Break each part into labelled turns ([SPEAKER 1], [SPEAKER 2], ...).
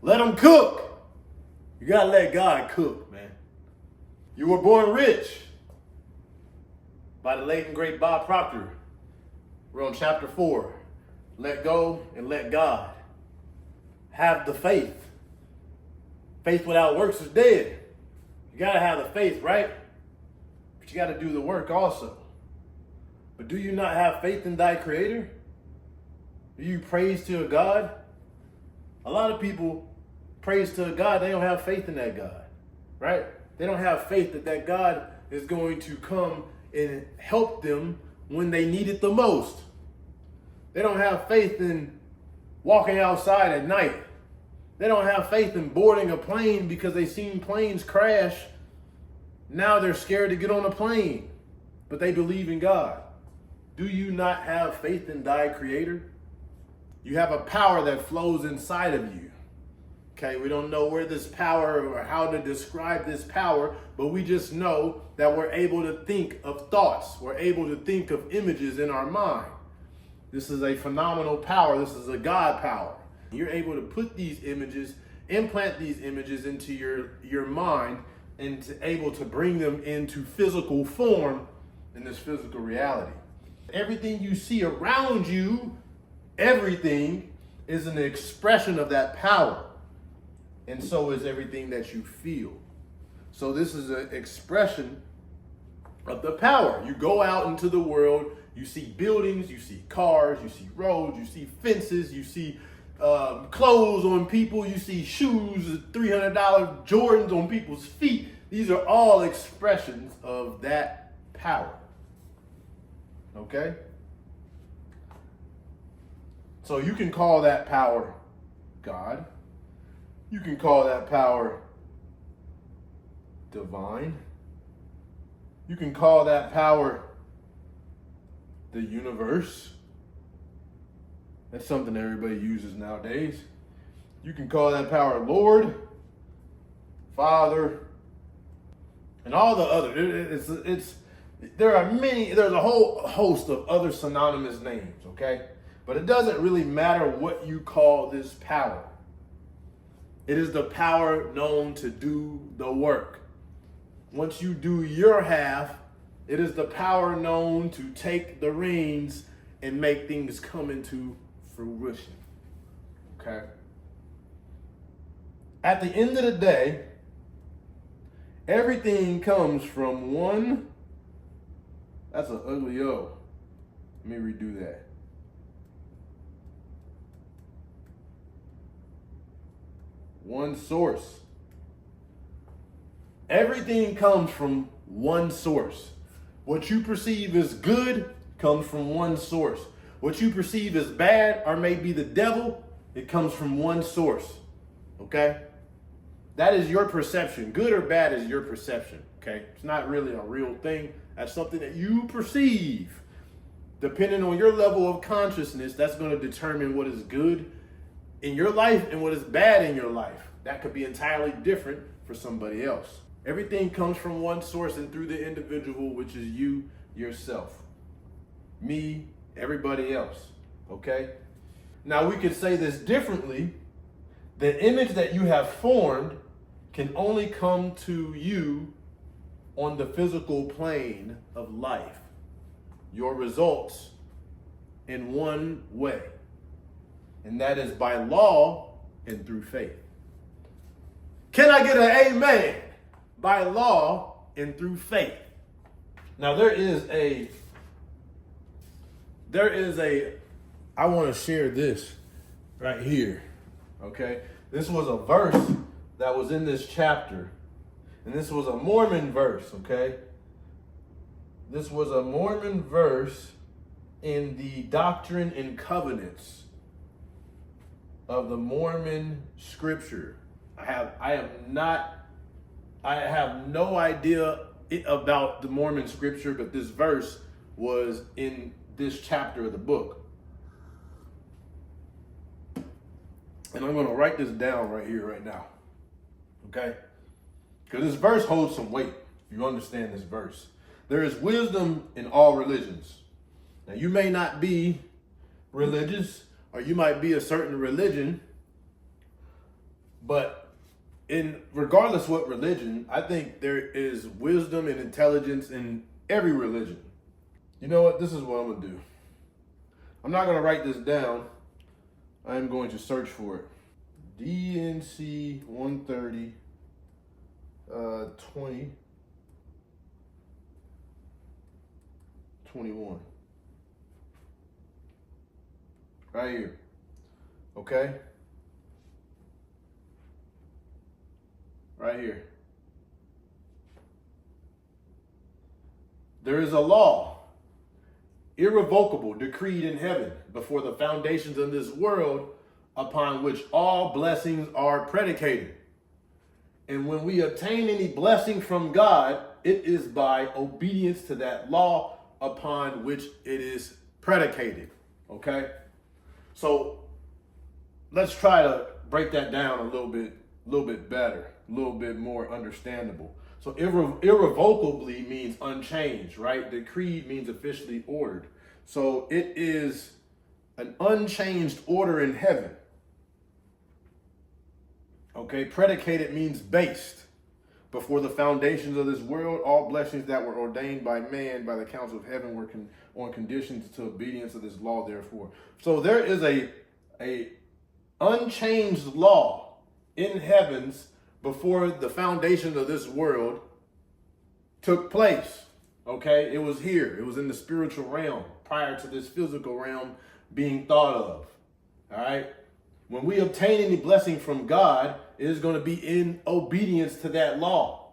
[SPEAKER 1] Let them cook. You gotta let God cook, man. You were born rich by the late and great Bob Proctor. We're on chapter 4. Let go and let God. Have the faith. Faith without works is dead. You gotta have the faith, right? But you gotta do the work also. But do you not have faith in thy creator? Do you praise to a God? A lot of people praise to a God, they don't have faith in that God, right? They don't have faith that that God is going to come and help them when they need it the most. They don't have faith in walking outside at night. They don't have faith in boarding a plane because they've seen planes crash. Now they're scared to get on a plane, but they believe in God. Do you not have faith in thy creator? You have a power that flows inside of you. Okay, we don't know where this power or how to describe this power, but we just know that we're able to think of thoughts. We're able to think of images in our mind. This is a phenomenal power. This is a God power. You're able to put these images, implant these images into your mind and able to bring them into physical form in this physical reality. Everything you see around you, everything is an expression of that power. And so is everything that you feel. So this is an expression of the power. You go out into the world, you see buildings, you see cars, you see roads, you see fences, you see clothes on people, you see shoes, $300 Jordans on people's feet. These are all expressions of that power. Okay? So you can call that power God. You can call that power divine. You can call that power the universe. That's something everybody uses nowadays. You can call that power Lord, Father, and all the other. There's a whole host of other synonymous names, okay? But it doesn't really matter what you call this power. It is the power known to do the work. Once you do your half, it is the power known to take the reins and make things come into fruition. Okay? At the end of the day, everything comes from one. That's an ugly O. Let me redo that. One source. Everything comes from one source. What you perceive as good comes from one source. What you perceive as bad or maybe the devil, it comes from one source. Okay? That is your perception. Good or bad is your perception. Okay? It's not really a real thing. That's something that you perceive. Depending on your level of consciousness, that's going to determine what is good in your life and what is bad in your life. That could be entirely different for somebody else. Everything comes from one source and through the individual, which is you, yourself, me, everybody else. Okay? Now we could say this differently. The image that you have formed can only come to you on the physical plane of life. Your results in one way. And that is by law and through faith. Can I get an amen? By law and through faith. Now I want to share this right here. Okay. This was a verse that was in this chapter. And this was a Mormon verse. Okay. This was a Mormon verse in the Doctrine and Covenants of the Mormon scripture. I have no idea about the Mormon scripture, but this verse was in this chapter of the book. And I'm going to write this down right here, right now. Okay? Because this verse holds some weight, if you understand this verse. There is wisdom in all religions. Now, you may not be religious, or you might be a certain religion, But regardless what religion, I think there is wisdom and intelligence in every religion. You know what? This is what I'm gonna do. I'm not gonna write this down. I'm going to search for it. DNC 130 20 21. Right here. Okay? Right here. There is a law, irrevocable, decreed in heaven before the foundations of this world, upon which all blessings are predicated. And when we obtain any blessing from God, it is by obedience to that law upon which it is predicated. Okay? So let's try to break that down a little bit better, a little bit more understandable. So irrevocably means unchanged, right? Decreed means officially ordered. So it is an unchanged order in heaven. Okay, predicated means based. Before the foundations of this world, all blessings that were ordained by man by the council of heaven were on conditions to obedience of this law, therefore. So there is a unchanged law in heavens before the foundations of this world took place. Okay, it was here. It was in the spiritual realm prior to this physical realm being thought of. All right. When we obtain any blessing from God, it is going to be in obedience to that law.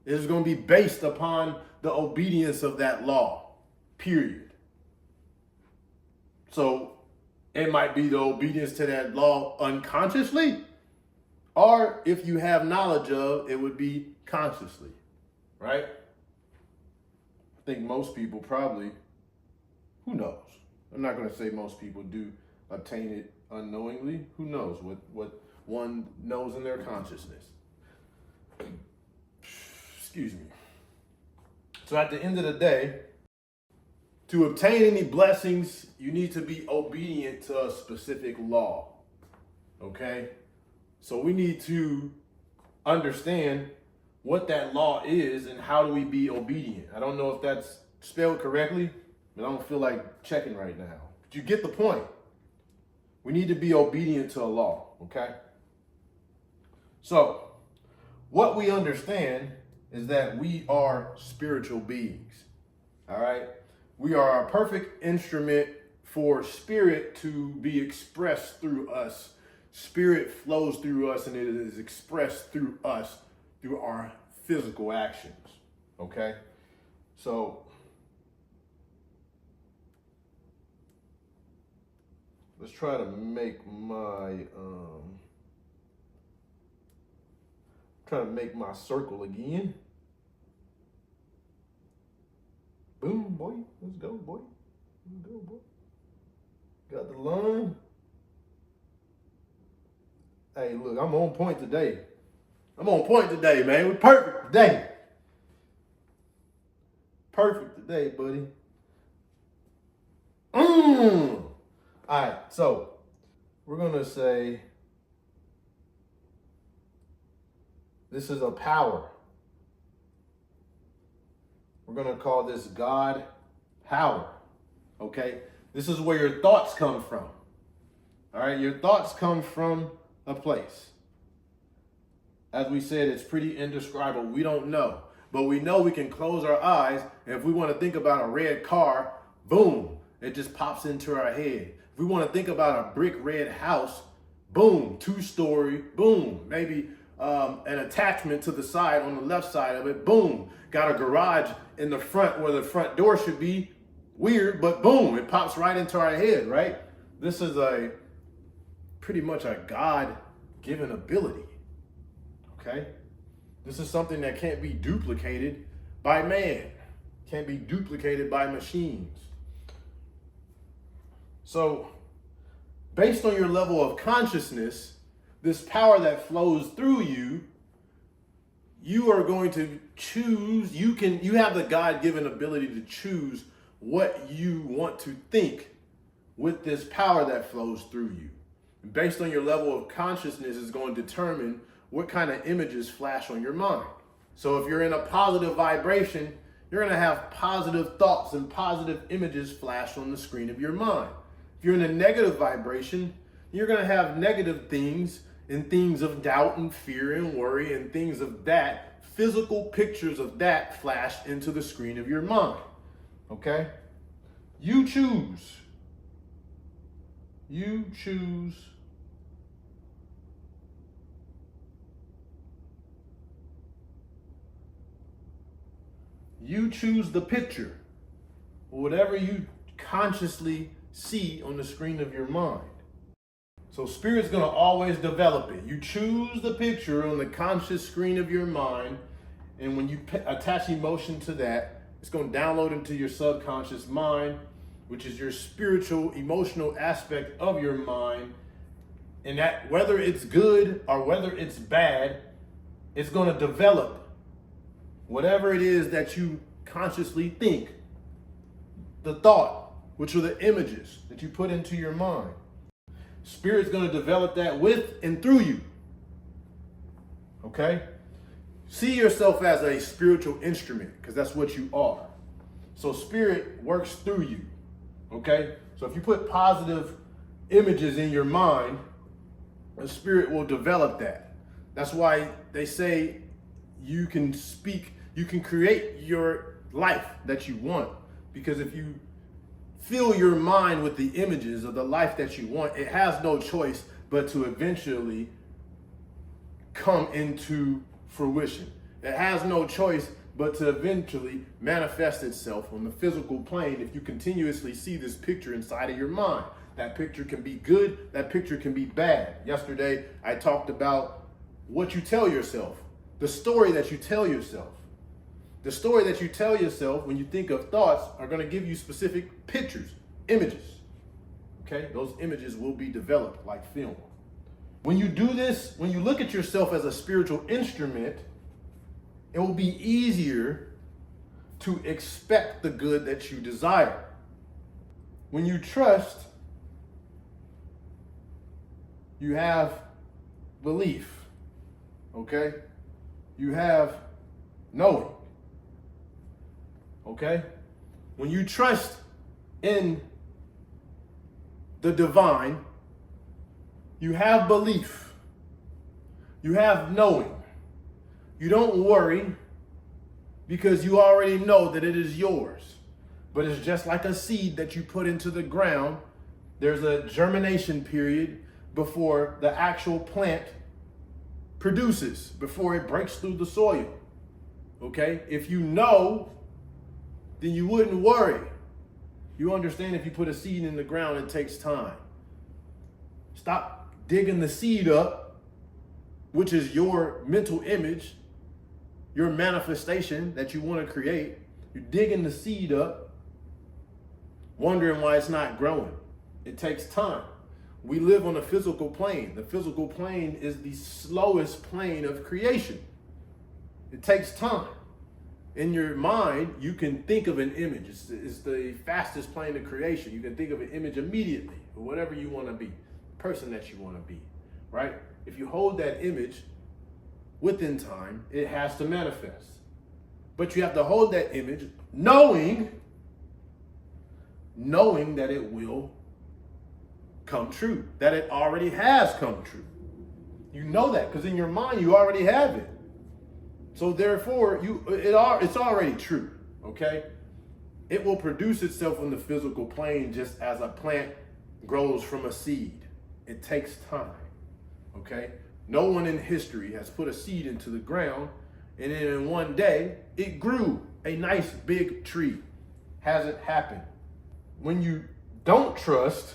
[SPEAKER 1] It is going to be based upon the obedience of that law, period. So it might be the obedience to that law unconsciously, or if you have knowledge of, it would be consciously, right? I think most people probably, who knows? I'm not going to say most people do obtain it unknowingly. Who knows what one knows in their consciousness. Excuse me. So at the end of the day, to obtain any blessings, you need to be obedient to a specific law. Okay? So we need to understand what that law is and how do we be obedient. I don't know if that's spelled correctly, but I don't feel like checking right now. But you get the point. We need to be obedient to a law, okay? So, what we understand is that we are spiritual beings, all right? We are a perfect instrument for spirit to be expressed through us. Spirit flows through us and it is expressed through us through our physical actions, okay? So, let's try to make my circle again. Boom, boy. Let's go, boy. Let's go, boy. Got the line. Hey, look, I'm on point today. I'm on point today, man. We're perfect today. Perfect today, buddy. All right, so we're going to say this is a power. We're going to call this God power, okay? This is where your thoughts come from, all right? Your thoughts come from a place. As we said, it's pretty indescribable. We don't know, but we know we can close our eyes, and if we want to think about a red car, boom, it just pops into our head. If we want to think about a brick red house, boom, 2-story, boom, maybe an attachment to the side on the left side of it, boom, got a garage in the front where the front door should be. Weird, but boom, it pops right into our head, right? This is pretty much a God-given ability, okay? This is something that can't be duplicated by man, can't be duplicated by machines. So, based on your level of consciousness, this power that flows through you, you are going to choose, you have the God-given ability to choose what you want to think with this power that flows through you. Based on your level of consciousness is going to determine what kind of images flash on your mind. So if you're in a positive vibration, you're going to have positive thoughts and positive images flash on the screen of your mind. If you're in a negative vibration, you're going to have negative things and things of doubt and fear and worry and things of that, physical pictures of that flash into the screen of your mind. Okay? You choose. You choose. You choose the picture, whatever you consciously see on the screen of your mind. So Spirit's going to always develop it. You choose the picture on the conscious screen of your mind, and when you attach emotion to that, it's going to download into your subconscious mind, which is your spiritual, emotional aspect of your mind. And that, whether it's good or whether it's bad, it's going to develop whatever it is that you consciously think, the thought, which are the images that you put into your mind. Spirit's going to develop that with and through you. Okay? See yourself as a spiritual instrument, because that's what you are. So Spirit works through you. Okay? So if you put positive images in your mind, the Spirit will develop that. That's why they say you can speak, you can create your life that you want. Because if you fill your mind with the images of the life that you want, it has no choice but to eventually come into fruition. It has no choice but to eventually manifest itself on the physical plane if you continuously see this picture inside of your mind. That picture can be good, that picture can be bad. Yesterday, I talked about what you tell yourself, the story that you tell yourself. The story that you tell yourself when you think of thoughts are going to give you specific pictures, images. Okay? Those images will be developed like film. When you do this, when you look at yourself as a spiritual instrument, it will be easier to expect the good that you desire. When you trust, you have belief. Okay? You have knowing. Okay? When you trust in the divine, you have belief. You have knowing. You don't worry because you already know that it is yours. But it's just like a seed that you put into the ground. There's a germination period before the actual plant produces, before it breaks through the soil. Okay? If you know, then you wouldn't worry. You understand if you put a seed in the ground, it takes time. Stop digging the seed up, which is your mental image, your manifestation that you want to create. You're digging the seed up, wondering why it's not growing. It takes time. We live on a physical plane. The physical plane is the slowest plane of creation. It takes time. In your mind, you can think of an image. It's the fastest plane of creation. You can think of an image immediately, or whatever you want to be, person that you want to be, right? If you hold that image within time, it has to manifest. But you have to hold that image knowing that it will come true, that it already has come true. You know that because in your mind, you already have it. So therefore, it's already true, okay? It will produce itself on the physical plane just as a plant grows from a seed. It takes time, okay? No one in history has put a seed into the ground and then in one day, it grew a nice big tree. Hasn't happened. When you don't trust,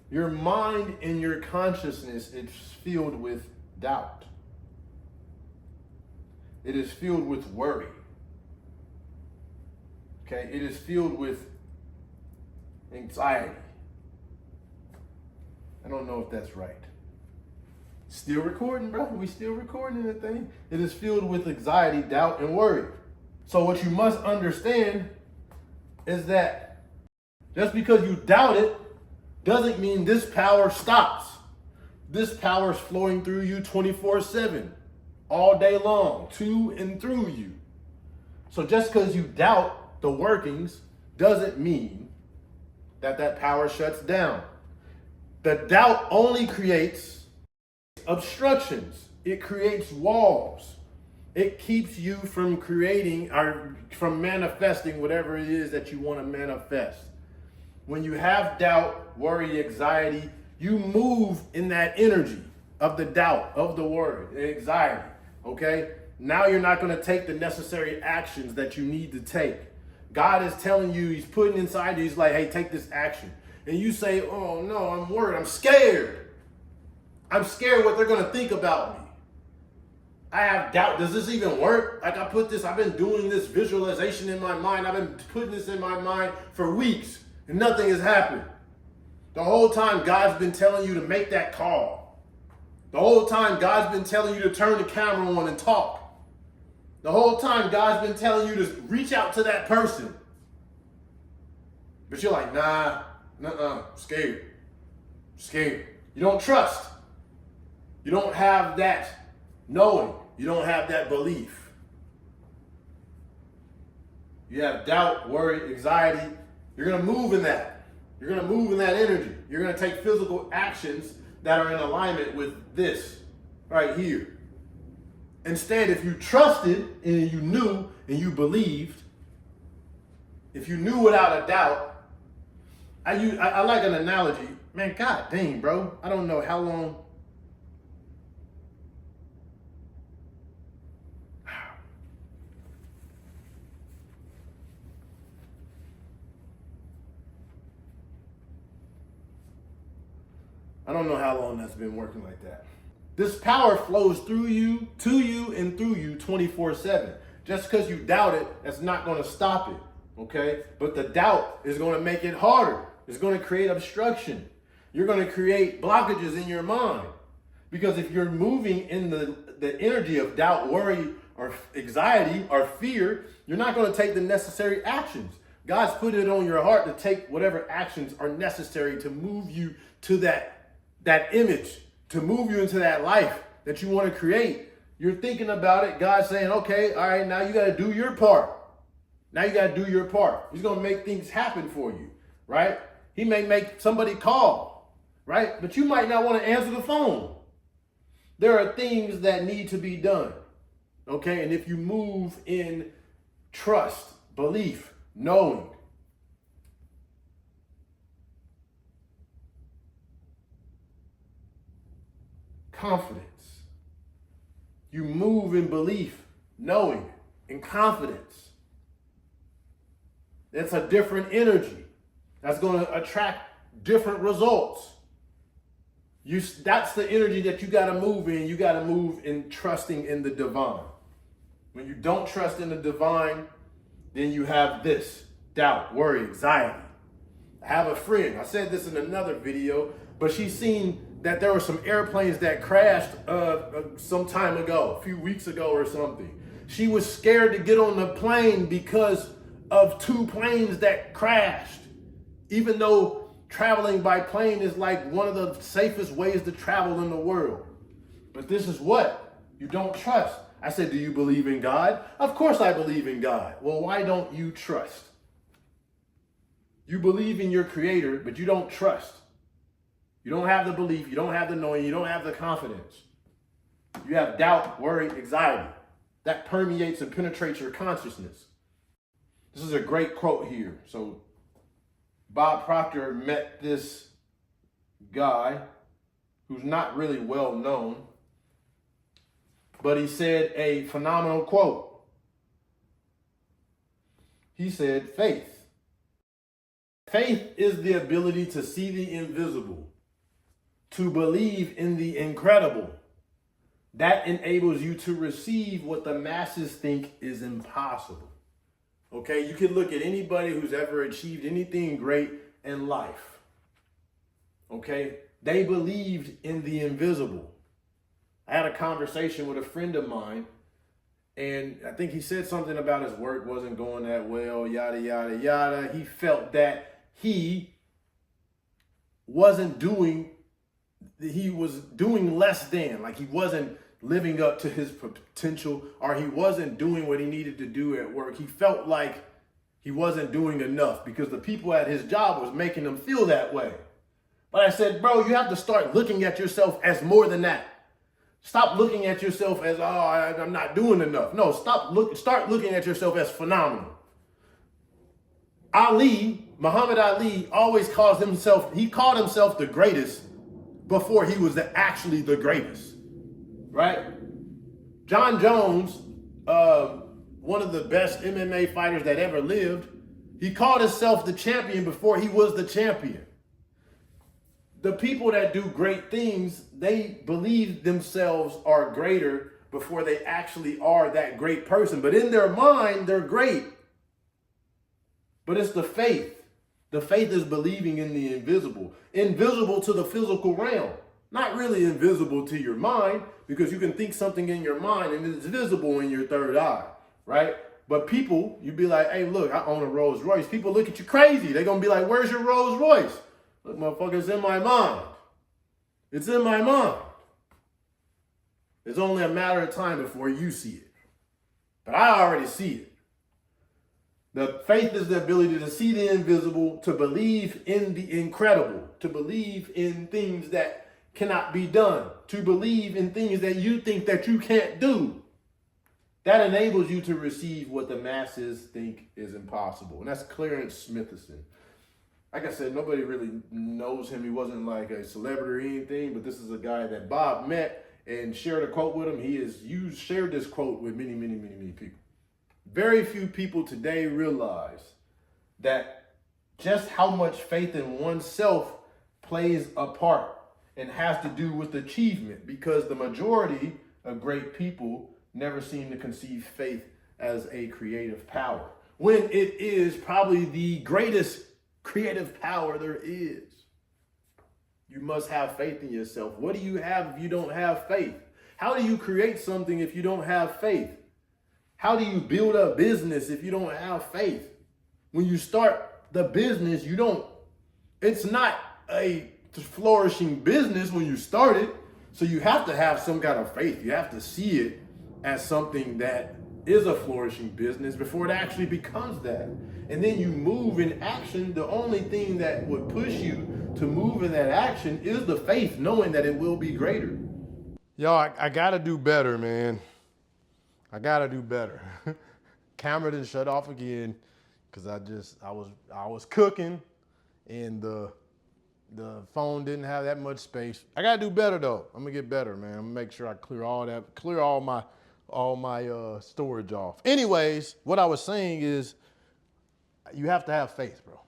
[SPEAKER 1] your mind and your consciousness is filled with doubt. It is filled with worry. Okay, it is filled with anxiety. I don't know if that's right. Still recording, bro. We still recording the thing. It is filled with anxiety, doubt, and worry. So what you must understand is that just because you doubt it doesn't mean this power stops. This power is flowing through you 24/7, all day long, to and through you. So just because you doubt the workings doesn't mean that that power shuts down. The doubt only creates obstructions. It creates walls. It keeps you from creating or from manifesting whatever it is that you want to manifest. When you have doubt, worry, anxiety, you move in that energy of the doubt, of the worry, the anxiety, okay? Now you're not going to take the necessary actions that you need to take. God is telling you, he's putting inside you, he's like, hey, take this action. And you say, oh no, I'm worried, I'm scared. I'm scared what they're going to think about me. I have doubt, does this even work? Like I've been doing this visualization in my mind. I've been putting this in my mind for weeks and nothing has happened. The whole time God's been telling you to make that call. The whole time God's been telling you to turn the camera on and talk. The whole time God's been telling you to reach out to that person. But you're like, scared. Scared. You don't trust. You don't have that knowing. You don't have that belief. You have doubt, worry, anxiety. You're going to move in that. You're going to move in that energy. You're going to take physical actions that are in alignment with this right here. Instead, if you trusted and you knew and you believed, if you knew without a doubt, I like an analogy. Man, god dang, bro. I don't know how long. I don't know how long that's been working like that. This power flows through you, to you, and through you 24/7. Just because you doubt it, that's not going to stop it, okay? But the doubt is going to make it harder. It's going to create obstruction. You're going to create blockages in your mind. Because if you're moving in the energy of doubt, worry, or anxiety, or fear, you're not going to take the necessary actions. God's put it on your heart to take whatever actions are necessary to move you to that image, to move you into that life that you want to create. You're thinking about it. God's saying, okay, all right, now you got to do your part. Now you got to do your part. He's going to make things happen for you, right? He may make somebody call, right? But you might not want to answer the phone. There are things that need to be done, okay? And if you move in trust, belief, knowing, confidence. You move in belief, knowing, and confidence. It's a different energy that's going to attract different results. That's the energy that you got to move in. You got to move in trusting in the divine. When you don't trust in the divine, then you have this doubt, worry, anxiety. I have a friend, I said this in another video, but she's seen that there were some airplanes that crashed some time ago, a few weeks ago or something. She was scared to get on the plane because of 2 planes that crashed. Even though traveling by plane is like one of the safest ways to travel in the world. But this is what you don't trust. I said, do you believe in God? Of course I believe in God. Well, why don't you trust? You believe in your creator, but you don't trust. You don't have the belief, you don't have the knowing, you don't have the confidence. You have doubt, worry, anxiety. That permeates and penetrates your consciousness. This is a great quote here. So Bob Proctor met this guy who's not really well known, but he said a phenomenal quote. He said, faith. Faith is the ability to see the invisible, to believe in the incredible. That enables you to receive what the masses think is impossible. Okay, you can look at anybody who's ever achieved anything great in life. Okay, they believed in the invisible. I had a conversation with a friend of mine, And I think he said something about his work wasn't going that well, yada, yada, yada. He felt that he wasn't doing, he was doing less than, like he wasn't living up to his potential, or he wasn't doing what he needed to do at work. He felt like he wasn't doing enough because the people at his job was making him feel that way. But I said, bro, you have to start looking at yourself as more than that. Stop looking at yourself as, I'm not doing enough. No, start looking at yourself as phenomenal. Muhammad Ali always called himself the greatest before he was actually the greatest, right? John Jones, one of the best MMA fighters that ever lived, he called himself the champion before he was the champion. The people that do great things, they believe themselves are greater before they actually are that great person. But in their mind, they're great. But it's the faith. The faith is believing in the invisible. Invisible to the physical realm. Not really invisible to your mind, because you can think something in your mind and it's visible in your third eye, right? But people, you'd be like, hey, look, I own a Rolls Royce. People look at you crazy. They're going to be like, where's your Rolls Royce? Look, motherfucker, it's in my mind. It's in my mind. It's only a matter of time before you see it. But I already see it. The faith is the ability to see the invisible, to believe in the incredible, to believe in things that cannot be done, to believe in things that you think that you can't do. That enables you to receive what the masses think is impossible. And that's Clarence Smithson. Like I said, nobody really knows him. He wasn't like a celebrity or anything, but this is a guy that Bob met and shared a quote with him. He has shared this quote with many, many, many, many people. Very few people today realize that just how much faith in oneself plays a part and has to do with achievement, because the majority of great people never seem to conceive faith as a creative power, when it is probably the greatest creative power there is. You must have faith in yourself. What do you have if you don't have faith? How do you create something if you don't have faith? How do you build a business if you don't have faith? When you start the business, it's not a flourishing business when you start it. So you have to have some kind of faith. You have to see it as something that is a flourishing business before it actually becomes that. And then you move in action. The only thing that would push you to move in that action is the faith, knowing that it will be greater.
[SPEAKER 2] Yo, I gotta do better, man. I gotta do better. Camera didn't shut off again because I was cooking and the phone didn't have that much space. I gotta do better though. I'm gonna get better, man. I'm gonna make sure I clear all my storage off. Anyways, what I was saying is you have to have faith, bro.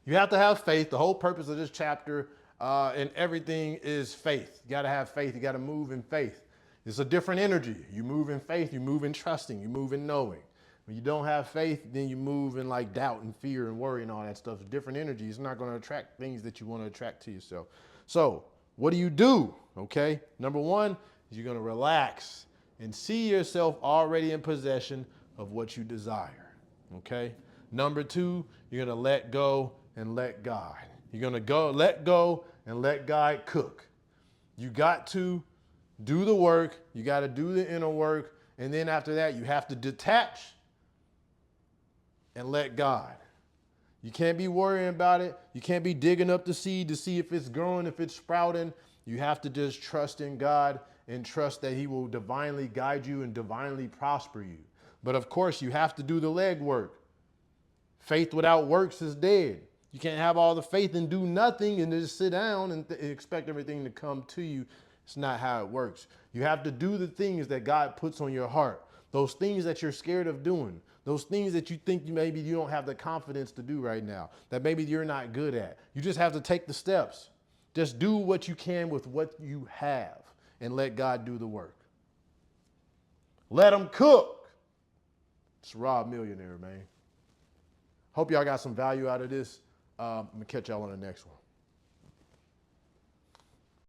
[SPEAKER 2] You have to have faith. The whole purpose of this chapter and everything is faith. You gotta have faith. You gotta move in faith. It's a different energy. You move in faith, you move in trusting, you move in knowing. When you don't have faith, then you move in like doubt and fear and worry and all that stuff. It's different energy. It's not going to attract things that you want to attract to yourself. So what do you do? Okay. Number one is you're going to relax and see yourself already in possession of what you desire. Okay. Number two, you're going to let go and let God. You're going to let go and let God cook. You got to do the work. You got to do the inner work. And then after that, you have to detach and let God. You can't be worrying about it. You can't be digging up the seed to see if it's growing, if it's sprouting. You have to just trust in God and trust that he will divinely guide you and divinely prosper you. But of course, you have to do the leg work. Faith without works is dead. You can't have all the faith and do nothing and just sit down and expect everything to come to you. It's not how it works. You have to do the things that God puts on your heart. Those things that you're scared of doing. Those things that you think maybe you don't have the confidence to do right now, that maybe you're not good at. You just have to take the steps. Just do what you can with what you have and let God do the work. Let him cook. It's Rob Millionaire, man. Hope y'all got some value out of this. I'm going to catch y'all on the next one.